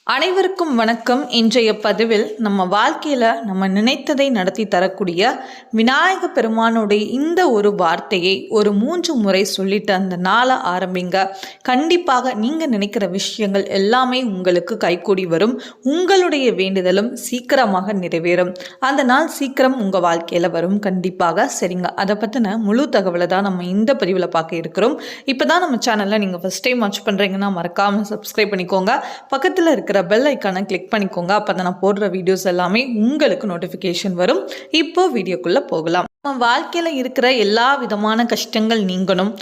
அனைவருக்கும் வணக்கம். இன்றைய பதிவில் நம்ம வாழ்க்கையில் நம்ம நினைத்ததை நடத்தி தரக்கூடிய விநாயக பெருமானுடைய இந்த ஒரு வார்த்தையை ஒரு 3 முறை சொல்லிட்டு அந்த நாளை ஆரம்பிங்க. கண்டிப்பாக நீங்கள் நினைக்கிற விஷயங்கள் எல்லாமே உங்களுக்கு கைகூடி வரும். உங்களுடைய வேண்டுதலும் சீக்கிரமாக நிறைவேறும். அந்த நாள் சீக்கிரம் உங்கள் வாழ்க்கையில் வரும் கண்டிப்பாக. சரிங்க, அதை பற்றின முழு தகவலை தான் நம்ம இந்த பதிவில் பார்க்க இருக்கிறோம். இப்போ தான் நம்ம சேனலில் நீங்கள் ஃபஸ்ட் டைம் வாட்ச் பண்ணுறீங்கன்னா மறக்காமல் சப்ஸ்கிரைப் பண்ணிக்கோங்க. பக்கத்தில் இருக்கிற பெல் ஐக்கானை கிளிக் பண்ணிக்கோங்க. அப்போ தான் நான் போடுற வீடியோஸ் எல்லாமே உங்களுக்கு நோட்டிஃபிகேஷன் வரும். இப்போ வீடியோக்குள்ளே போகலாம். நம்ம வாழ்க்கையில் இருக்கிற எல்லா விதமான கஷ்டங்கள் நீங்கணும்.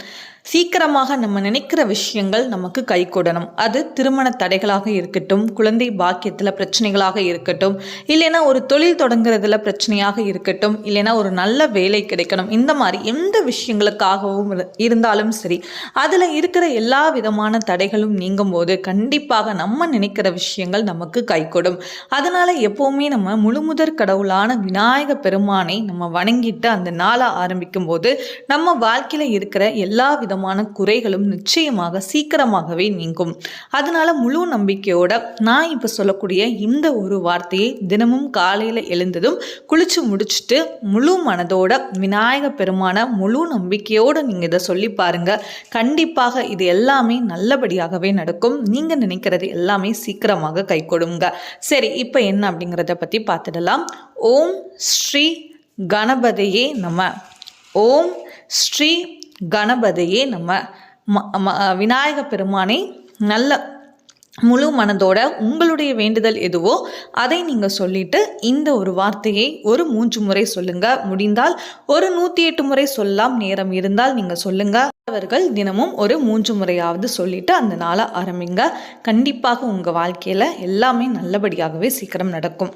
சீக்கிரமாக நம்ம நினைக்கிற விஷயங்கள் நமக்கு கை கூடணும். அது திருமண தடைகளாக இருக்கட்டும், குழந்தை பாக்கியத்தில் பிரச்சனைகளாக இருக்கட்டும், இல்லைன்னா ஒரு தொழில் தொடங்குறதுல பிரச்சனையாக இருக்கட்டும், இல்லைன்னா ஒரு நல்ல வேலை கிடைக்கணும். இந்த மாதிரி எந்த விஷயங்களுக்காகவும் இருந்தாலும் சரி, அதில் இருக்கிற எல்லா விதமான தடைகளும் நீங்கும் போது கண்டிப்பாக நம்ம நினைக்கிற விஷயங்கள் நமக்கு கை கூடும். அதனால் எப்போவுமே நம்ம முழுமுதற் கடவுளான விநாயக பெருமானை நம்ம வணங்கிட்டு அந்த நாளை ஆரம்பிக்கும் போது நம்ம வாழ்க்கையில் இருக்கிற எல்லா விதமான குறைகளும் நிச்சயமாக சீக்கிரமாகவே நீங்கும். அதனால முழு நம்பிக்கையோட நான் இப்போ சொல்லக்கூடிய இந்த ஒரு வார்த்தையை தினமும் காலையில் எழுந்ததும் குளிச்சு முடிச்சுட்டு முழு மனதோட விநாயக பெருமான முழு நம்பிக்கையோடு நீங்கள் இதை சொல்லி பாருங்க. கண்டிப்பாக இது எல்லாமே நல்லபடியாகவே நடக்கும். நீங்கள் நினைக்கிறது எல்லாமே சீக்கிரமாக கை கொடுங்க. சரி, இப்போ என்ன அப்படிங்கிறத பற்றி பார்த்துடலாம். ஓம் ஸ்ரீ கணபதியே நம. ஓம் ஸ்ரீ கணபதியே நம. விநாயக பெருமானை நல்ல முழு மனதோட உங்களுடைய வேண்டுதல் எதுவோ அதை நீங்கள் சொல்லிட்டு இந்த ஒரு வார்த்தையை ஒரு 3 முறை சொல்லுங்க. முடிந்தால் ஒரு 108 முறை சொல்லலாம். நேரம் இருந்தால் நீங்கள் சொல்லுங்க. அவர்கள் தினமும் ஒரு 3 முறையாவது சொல்லிட்டு அந்த நாளை ஆரம்பிங்க. கண்டிப்பாக உங்கள் வாழ்க்கையில் எல்லாமே நல்லபடியாகவே சீக்கிரம் நடக்கும்.